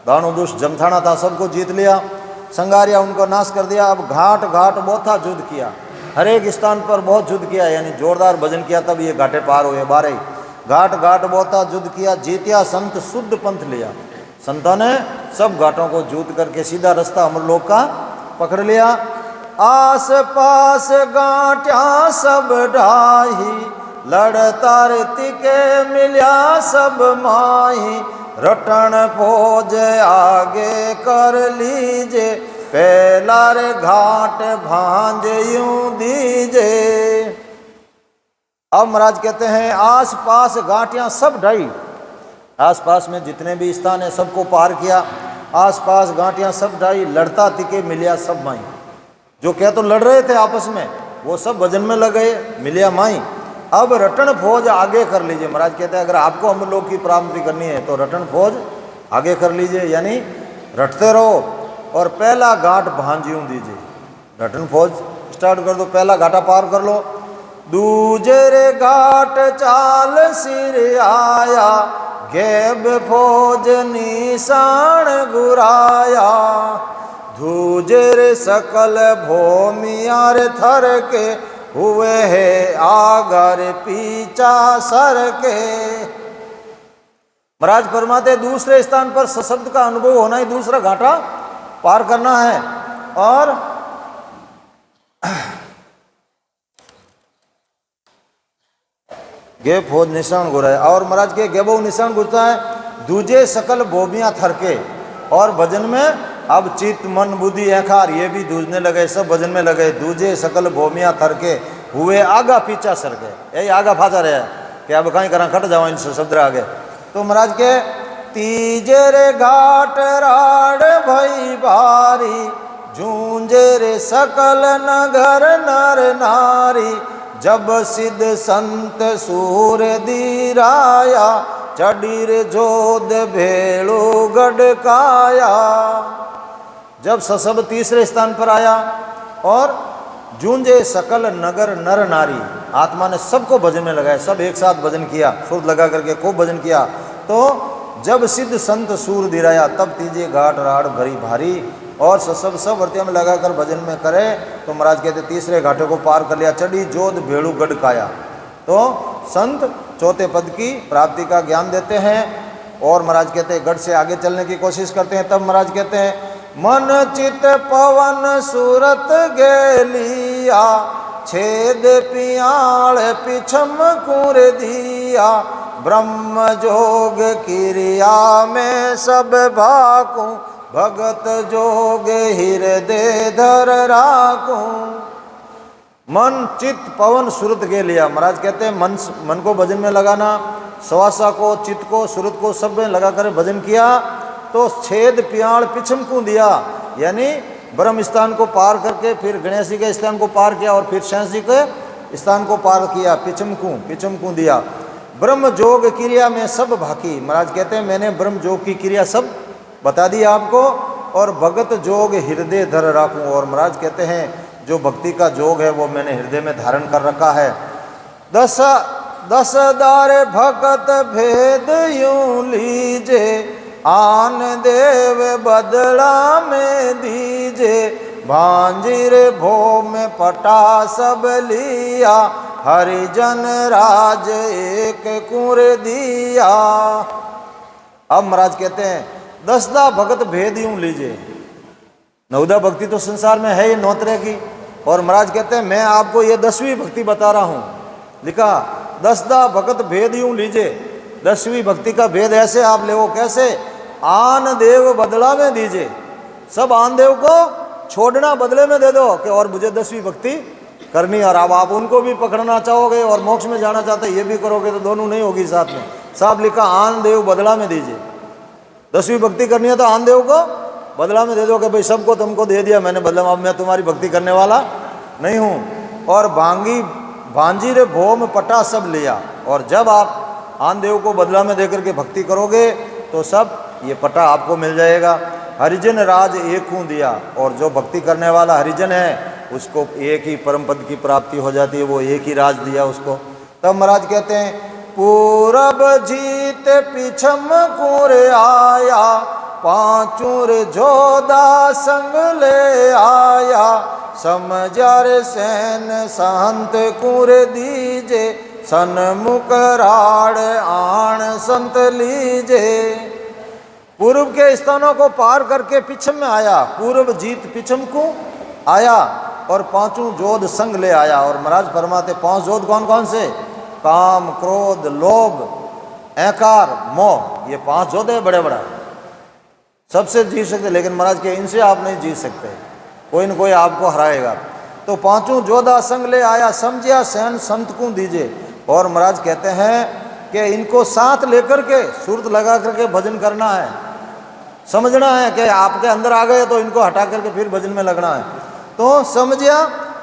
दाणु दुष्ट जमथाना था सबको जीत लिया, संगारिया उनको नाश कर दिया। अब घाट घाट बोथा युद्ध किया, हर एक स्थान पर बहुत युद्ध किया, यानी जोरदार भजन किया, तब ये घाटे पार हुए 12। घाट घाट बोथा युद्ध किया, जीतिया संत शुद्ध पंथ लिया। संतों ने सब घाटों को जूत करके सीधा रास्ता अमरलोक का पकड़ लिया। आस पास गांठ्या सब ढाही, लड़ता रीति के मिल्या सब माही। रटन भोज आगे कर लीजे, पहला रे घाट भांज यूं दीजे। अब महाराज कहते हैं आस पास गांठियां सब ढाई, आस पास में जितने भी स्थान है सबको पार किया। आस पास गांठियां सब ढाई, लड़ता तिके मिलिया सब माई। जो क्या तो लड़ रहे थे आपस में वो सब भजन में लग गए, मिलिया माई। अब रटन फौज आगे कर लीजिए। महाराज कहते हैं अगर आपको हम लोग की प्राप्ति करनी है तो रटन फौज आगे कर लीजिए, यानी रटते रहो और पहला घाट भांजियों दीजिए। रटन फौज स्टार्ट कर दो, पहला घाटा पार कर लो। दूजे रे घाट चाल सिर आया, गेब फौज निशान गुराया। धूजेर सकल भूमियार थर के, हुए है आगर पीछा सर के। महाराज फरमाते दूसरे स्थान पर सशब्द का अनुभव होना ही दूसरा घाटा पार करना है। और गे फौज निशान गुरा है, और महाराज के गेबो निशान गुरता है। दूजे सकल भूमियां थर के, और भजन में अब चित्त मन बुद्धि अहंकार ये भी दूजने लगे, सब भजन में लगे। दूजे सकल भूमियां थर के, हुए आगा पीछा सर के, यही आगा फाचा रहे कि अब कहीं करा खट जाओ इनसे शब्द आगे। तो महाराज के तीजे रे घाट राड भई भारी, जूंजे रे सकल नगर नर नारी। जब सिद्ध संत सूर दीराया, चडीर जोध भेड़ो गढ़काया। जब ससब तीसरे स्थान पर आया और जूंजे सकल नगर नर नारी, आत्मा ने सबको भजन में लगाया, सब एक साथ भजन किया, सुर लगा करके खूब भजन किया। तो जब सिद्ध संत सूर दिराया, तब तीजे घाट राड़ भरी भारी, और ससब सब वर्तिया में लगाकर भजन में करे। तो महाराज कहते तीसरे घाटे को पार कर लिया, चढ़ी जोध भेड़ू गढ़ काया। तो संत चौथे पद की प्राप्ति का ज्ञान देते हैं और महाराज कहते हैं गढ़ से आगे चलने की कोशिश करते हैं। तब महाराज कहते हैं मन चित पवन सूरत गेलिया, छेद पियाल पिछम कुर दिया। ब्रह्म जोग क्रिया में सब भाकू, भगत जोग हृदय धर राखू। मन चित्त पवन सुरत के लिया। महाराज कहते हैं मन को भजन में लगाना, श्वासा को, चित्त को, सुरत को सब में लगा कर भजन किया। तो छेद पियाण पिछम को दिया, यानी ब्रह्म स्थान को पार करके फिर गणेश जी के स्थान को पार किया और फिर शेष जी के स्थान को पार किया। पिछम को दिया। ब्रह्म जोग क्रिया में सब भाकी। महाराज कहते हैं मैंने ब्रह्म जोग की क्रिया सब बता दी आपको, और भगत जोग हृदय धर राखूं। और महाराज कहते हैं जो भक्ति का जोग है वो मैंने हृदय में धारण कर रखा है। दस दस दार भगत भेद यूं लीजे, आन देव बदला में दीजे, भांजिर भो में पटा सब लिया, हरिजन राज एक कुर दिया। अब महाराज कहते हैं 10 भगत भेद यूं लीजिए। 9 भक्ति तो संसार में है ही 9 तरह की, और महाराज कहते हैं मैं आपको ये 10वीं भक्ति बता रहा हूं। लिखा 10 भगत भेद यूं लीजिए। 10वीं भक्ति का भेद ऐसे आप ले, वो कैसे? आन देव बदला में दीजिए। सब आन देव को छोड़ना बदले में दे दो कि और मुझे 10वीं भक्ति करनी। और अब आप उनको भी पकड़ना चाहोगे और मोक्ष में जाना चाहते ये भी करोगे तो दोनों नहीं होगी साथ में। साहब लिखा आन देव बदला में दीजिए। 10वीं भक्ति करनी है तो आन देव को बदला में दे दो कि भाई सबको तुमको दे दिया मैंने बदला, अब मैं तुम्हारी भक्ति करने वाला नहीं हूँ। और भांजी रे भो में पटा सब लिया। और जब आप आन देव को बदला में देकर के भक्ति करोगे तो सब ये पटा आपको मिल जाएगा। हरिजन राज एक हूँ दिया, और जो भक्ति करने वाला हरिजन है उसको एक ही परम पद की प्राप्ति हो जाती है, वो एक ही राज दिया उसको। तब महाराज कहते हैं पूरब जीत पिछम कुर आया, पांचूर जोदा संग ले आया, समझार सैन संत कुर दीजे, सन्मुख राड़ आण संत लीजे। पूर्व के स्थानों को पार करके पिछम में आया, पूर्व जीत पिछम को आया और 5 जोध संग ले आया। और महाराज फरमाते 5 जोध कौन कौन से? काम, क्रोध, लोभ, अहंकार, मोह, ये 5 जोध है बड़े बड़ा। सबसे जीत सकते, लेकिन महाराज के इनसे आप नहीं जीत सकते, कोई न कोई आपको हराएगा। तो 5 जोधा संग ले आया, समझिया सैन संत को दीजिए। और महाराज कहते हैं कि इनको साथ लेकर के सुरत लगा करके भजन करना है। समझना है कि आपके अंदर आ गए तो इनको हटा करके फिर भजन में लगना है। तो समझिया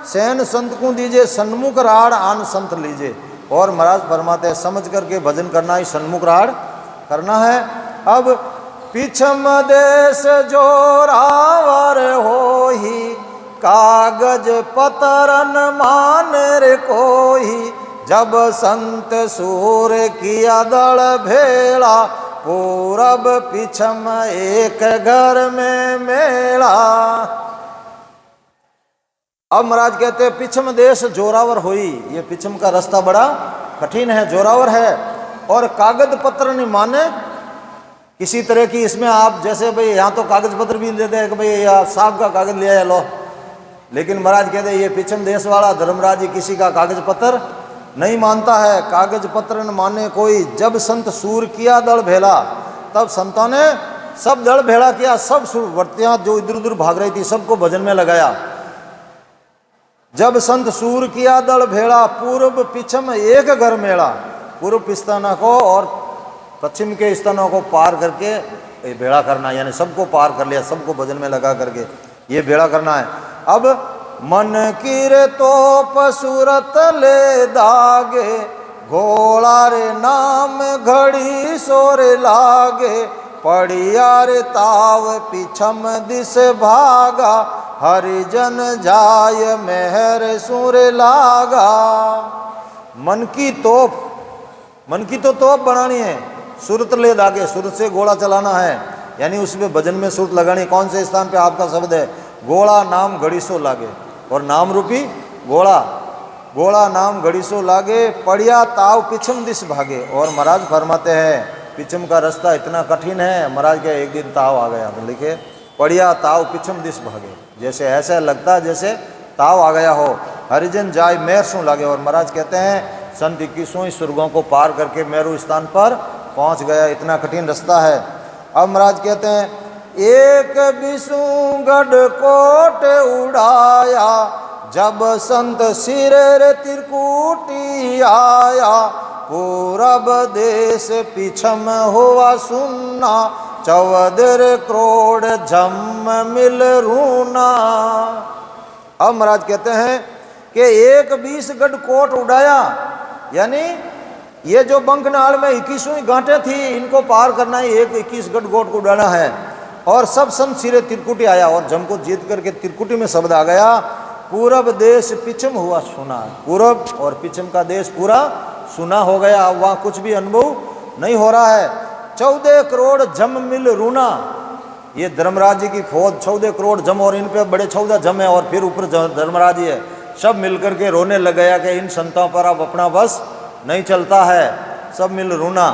सैन संत को दीजिए, सन्मुख राड़ आन संत लीजिए। और महाराज फरमाते हैं समझ करके भजन करना ही सन्मुख राड़ करना है। अब पिछम देश जोरावर हो ही, कागज पतरन मान रे कोई, जब संत सूर किया दल भेड़ा, पूरब पिछम एक घर में मेला। अब महाराज कहते हैं पिछम देश जोरावर हुई। ये पिछम का रास्ता बड़ा कठिन है, जोरावर है। और कागज पत्र नहीं माने किसी तरह की, इसमें आप जैसे भाई यहाँ तो कागज पत्र भी देते हैं कि भाई या साहब का कागज ले आया लो, लेकिन महाराज कहते हैं ये पिछम देश वाला धर्मराज जी किसी का कागज पत्र नहीं मानता है। कागज पत्र न माने कोई, जब संत सूर किया दल भेला, तब संतों ने सब दल भेड़ा किया, सब वर्तियां जो इधर उधर भाग रही थी सबको भजन में लगाया। जब संत सूर किया दल भेड़ा, पूर्व पिछम एक घर मेला। पूर्व स्थाना को और पश्चिम के स्थानों को पार करके भेड़ा करना, यानी सबको पार कर लिया, सबको भजन में लगा करके ये भेड़ा करना है। अब मन कीर तोप सूरत ले दागे, घोड़ा रे नाम घड़ी सोरे लागे, पड़िया रे ताव पिछम दिस भागा, हरिजन जाय मेहर सुर लागा। मन की तो तोप बनानी है, सूरत ले दागे, सूरत से घोड़ा चलाना है, यानी उसमें भजन में सूरत लगानी। कौन से स्थान पे आपका शब्द है? घोड़ा नाम घड़ी सो लागे, और नाम रूपी घोड़ा नाम घड़ी सो लागे, पड़िया ताव पिछम दिस भागे। और महाराज फरमाते हैं पिछम का रास्ता इतना कठिन है, महाराज के एक दिन ताव आ गया, तो लिखे पड़िया ताव पिछम दिस भागे, जैसे ऐसा लगता जैसे ताव आ गया हो। हरिजन जाय मेर सू लागे। और महाराज कहते हैं संत 21 स्वर्गों को पार करके मेरू स्थान पर पहुंच गया, इतना कठिन रास्ता है। अब महाराज कहते हैं एक बिसु गढ़ कोट उड़ाया, जब संत सिर त्रिकुटी आया, पूरब देश पिछम हुआ सुन्ना, 14 करोड़ झम मिल रूना। अब महाराज कहते हैं कि एक 20 गढ़ कोट उड़ाया, यानी ये जो बंकनाल में 21वीं गांठें थी इनको पार करना है, एक 21 गढ़ कोट को उड़ाना है। और सब संत सिरे त्रिकुटी आया, और जम को जीत करके त्रिकुटी में शब्द आ गया, पूरब देश पिछम हुआ सुना। पूरब और पिछम का देश पूरा सुना हो गया, अब वहाँ कुछ भी अनुभव नहीं हो रहा है। 14 करोड़ जम मिल रूना, ये धर्मराज जी की फौज 14 करोड़ जम, और इन पे बड़े 14 जम है, और फिर ऊपर धर्मराज जी है, सब मिलकर के रोने लग गया कि इन संतों पर अब अपना बस नहीं चलता है, सब मिल रूना।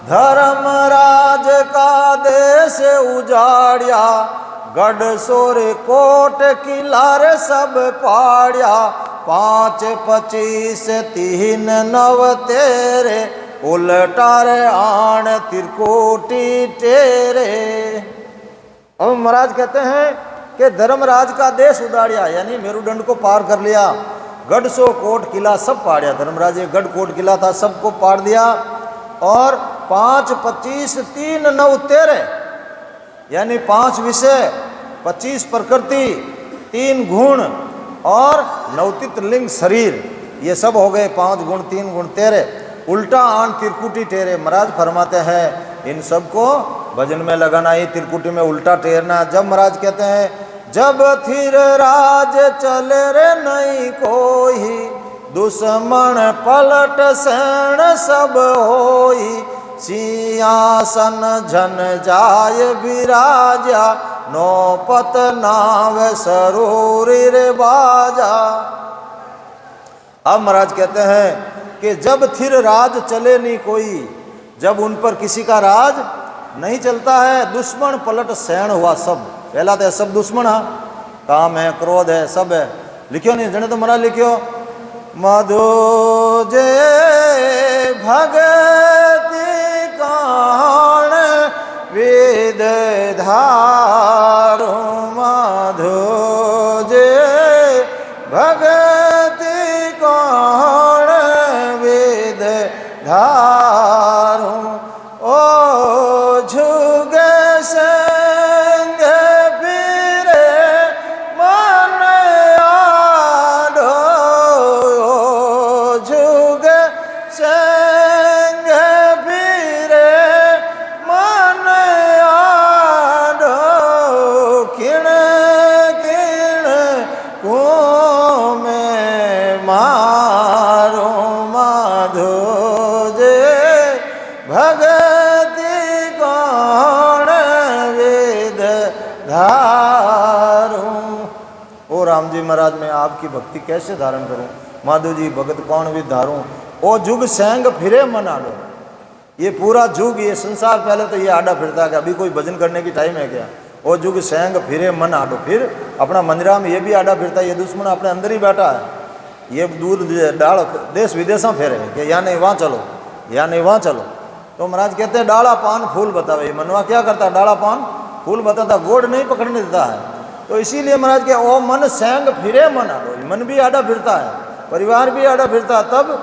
धर्मराज का देश उजाड़िया, गढ़ सोर कोट किला रे सब पाड़िया, 5 25 3 9 तेरे, उल्टा रे आण त्रिकोटि तेरे। अब महाराज कहते हैं कि धर्मराज का देश उदाड़िया, यानी मेरुदंड को पार कर लिया, गढ़ सो कोट किला सब पाड़िया। धर्मराज ये गढ़ कोट किला था, सबको पाड़ दिया, और 5 25 3 9 13, यानी 5 विषय 25 प्रकृति 3 गुण और 9 तितलिंग शरीर, ये सब हो गए 5 गुण 3 गुण 13, उल्टा आन त्रिकुटी टेरे। महाराज फरमाते हैं इन सबको भजन में लगाना, ये त्रिकुटी में उल्टा टेरना। जब महाराज कहते हैं जब थिर राज चले रे नहीं कोई, दुश्मन पलट सैन सब होई, सिंहासन झन जाय विराजा, नौपत नाव सरूरी रे बाजा। अब महाराज कहते हैं कि जब थिर राज चले नहीं कोई, जब उन पर किसी का राज नहीं चलता है, दुश्मन पलट सैन हुआ सब। पहला तो सब दुश्मन है, काम है, क्रोध है, सब है। लिखियो नहीं जने तो महाराज लिखियो, मधु जे भगति काण वेद धारो, मधु जे भगति काण वेद धारो, ओ झुगे संग फिरे मन आडो, ओ झुगे संग फिरे मन आडो, किण किण को में मारो, माधो जे भगति कौन वेद धारूं। ओ राम जी महाराज मैं आपकी भक्ति कैसे धारण करूं, माधो जी भगत कौन वेद धारूं। ओ जुग सेंग फिरे मन आडो, ये पूरा जुग ये संसार पहले तो ये आडा फिरता है, अभी कोई भजन करने की टाइम है क्या। ओ जुग सेंग फिरे मन आडो, फिर अपना मंदिरा में ये भी आडा फिरता है, ये दुश्मन अपने अंदर ही बैठा है, ये दूर डाल देश विदेशों फेरे कि यहाँ नहीं वहाँ चलो, यहाँ नहीं वहाँ चलो। तो महाराज कहते हैं डाला पान फूल बतावे, मनवा क्या करता है, डाला पान फूल बताता, गोड़ नहीं पकड़ने देता है। तो इसीलिए महाराज के ओ मन सेंग फिरे मन आडो, मन भी आडा फिरता है, परिवार भी आडा फिरता है। तब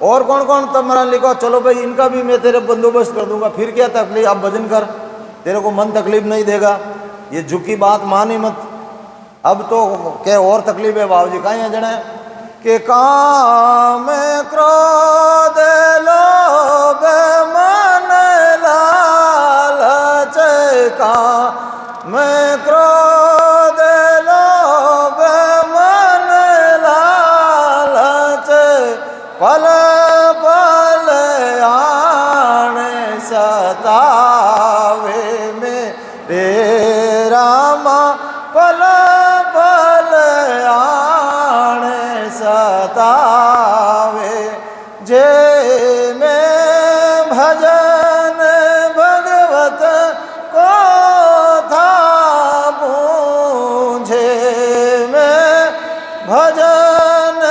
और कौन कौन, तब महाराज लिखो चलो भाई इनका भी मैं तेरे बंदोबस्त कर दूंगा, फिर क्या तकलीफ, आप भजन कर, तेरे को मन तकलीफ नहीं देगा। ये झुकी बात मान ही मत। अब तो क्या और तकलीफ है बाबू जी, कहीं है जने कि काम क्रोध लोभ मन लालच, काम क्रोध लोभ मन लालच, पल पल आने सतावे में रे रामा, पल पल आने सतावे, जे में भजन भगवत को था पूंझे, में भजन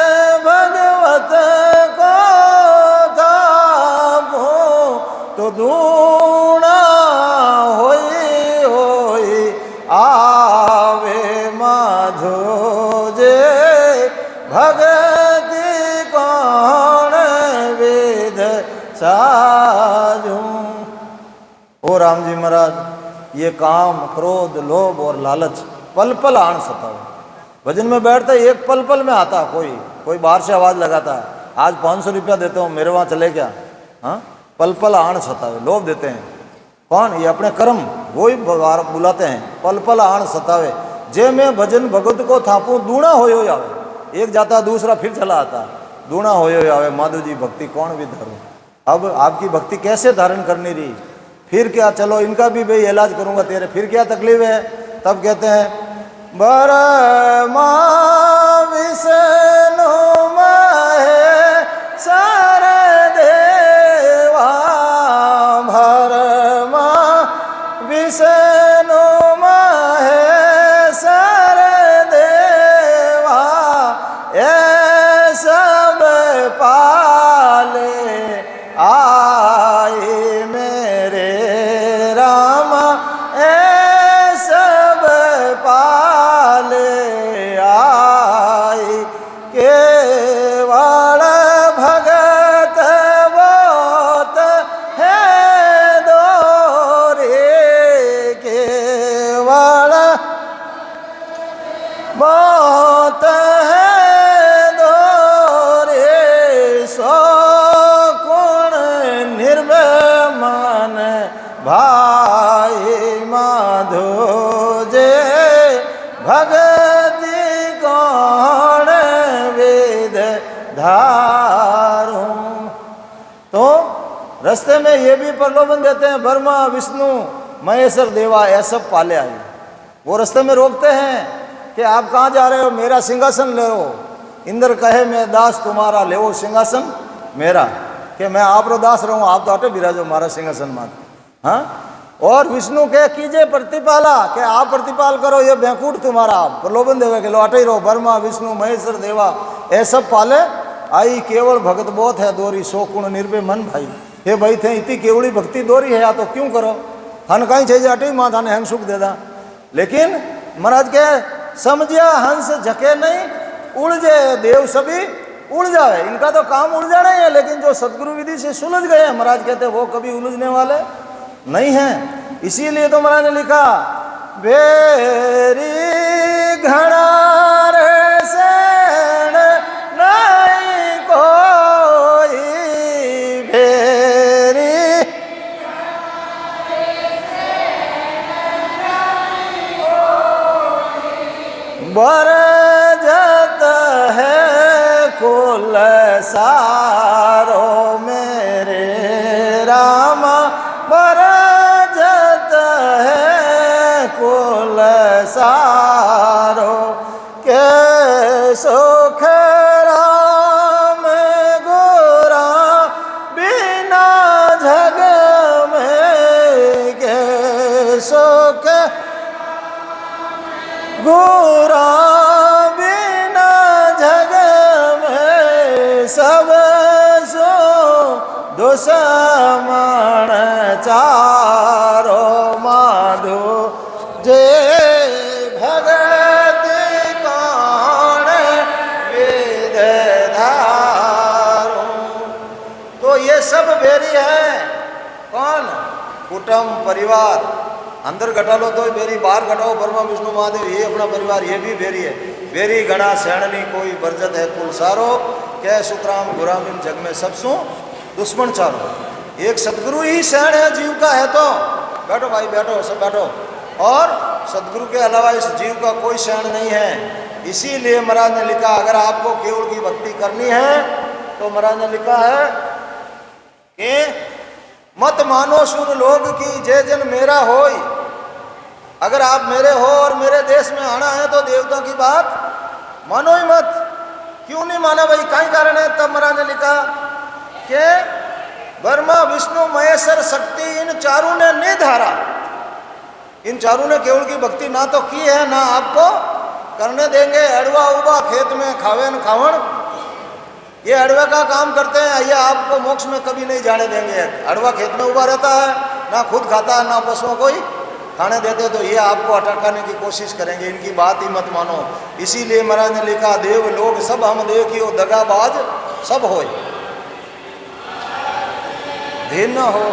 भगवत को था पूं, तो दूना होई होई आवे, माधो जे भगति कौन वेद साजूं। ओ राम जी महाराज ये काम क्रोध लोभ और लालच पल पल आन सतावे। भजन में बैठता है एक पल पल में आता, कोई बाहर से आवाज़ लगाता है, आज 500 रुपया देता हूँ मेरे वहाँ चले क्या, हाँ पल पल आन सतावे, लोभ देते हैं। कौन, ये अपने कर्म, वो ही बुलाते हैं, पल पल आन सतावे। जे मैं भजन भगत को थापूं दूना होयो आवे। एक जाता दूसरा फिर चला आता, दूना होयो आवे। माधव जी भक्ति कौन भी धरूं। अब आपकी भक्ति कैसे धारण करनी रही, फिर क्या, चलो इनका भी भाई इलाज करूंगा तेरे, फिर क्या तकलीफ है। तब कहते हैं ब्रह्मा विष्णु महेश्वर देवा, ब्रह्मा विष्णु महेश्वर देवा, ये सब पाले आए मेरे राम, ये सब पाले आए। केवल भगत बहुत है दोरे, केवल बहुत है दोरे, सो गुण निर्मन भाई माधो जे, भगति गौण वेद धारू। तो रास्ते में ये भी प्रलोभन देते हैं, ब्रह्मा विष्णु महेश्वर देवा ये सब पाले आए। वो रास्ते में रोकते हैं कि आप कहाँ जा रहे हो, मेरा सिंहासन ले लो। इंद्र कहे मैं दास तुम्हारा, ले वो सिंहासन मेरा, कि मैं आप रो दास रहूँ, आप तो अटे बिराजो मारा सिंहासन मान। हाँ, और विष्णु के कीजे प्रतिपाला, कि आप प्रतिपाल करो, ये बैंकुट तुम्हारा, प्रलोभन देवे के लो अटे ही रहो। ब्रह्मा विष्णु महेश्वर देवा ये सब पाले आई, केवल भगत बहुत है दोरी, सो कुण निर्भय मन भाई। हे भाई थे इतनी केवड़ी भक्ति दोरी है, या तो क्यों करो, थान कहीं चाहिए अटे ही माँ थाने हंग सुख दे दा। लेकिन महाराज के समझिया हंस झके नहीं, उलझे देव सभी उड़ जाए। इनका तो काम उलझाना ही है, लेकिन जो सदगुरु विधि से सुलझ गए महाराज कहते वो कभी उलझने वाले नहीं हैं। इसीलिए तो महाराज ने लिखा बेरी घड़ा रे सेण नहीं कोई, बेरी बरजत है कुल सारो मेरे रामा, बरजत है कुल सारो, के सुख राम गोरा बिना जग में, के सुख गोरा बिना जग में, सब सो दुश्मन चारो माधो जे, भगति कौन वेद धारो। तो ये सब बेरी है, कौन, कुटुंब परिवार। अंदर घटा लो तो बेरी, बाहर घटाओ ब्रह्मा विष्णु महादेव, ये अपना परिवार, ये भी बेरी है। बेरी गणा सैणनी कोई बरजत है कुल सारो, कै सुतराम गुरामिन जग में सबसु दुश्मन चारो। एक सदगुरु ही शरण है जीव का, है तो बैठो भाई बैठो, सब बैठो। और सदगुरु के अलावा इस जीव का कोई शरण नहीं है। इसीलिए महाराज ने लिखा अगर आपको केवल की भक्ति करनी है तो महाराज ने लिखा है कि मत मानो सुन लोग की जे जन मेरा होई। अगर आप मेरे हो और मेरे देश में आना है तो देवताओं की बात मानो ही मत। क्यों नहीं माना भाई, कहीं कारण है। तब महाराज ने लिखा कि ब्रह्मा विष्णु महेश्वर शक्ति इन चारों ने नहीं धारा। इन चारों ने केवल की भक्ति ना तो की है ना आपको करने देंगे। अड़वा उबा खेत में खावे न खावण, ये अड़वे का काम करते हैं, ये आपको मोक्ष में कभी नहीं जाने देंगे। अड़वा खेत में उबा रहता है, ना खुद खाता है ना पशुओं को ही खाने देते, तो ये आपको अटकाने की कोशिश करेंगे। इनकी बात ही मत मानो। इसीलिए महाराज ने लिखा देव लोग सब हम देखियो दगाबाज सब होए, धीन न हो।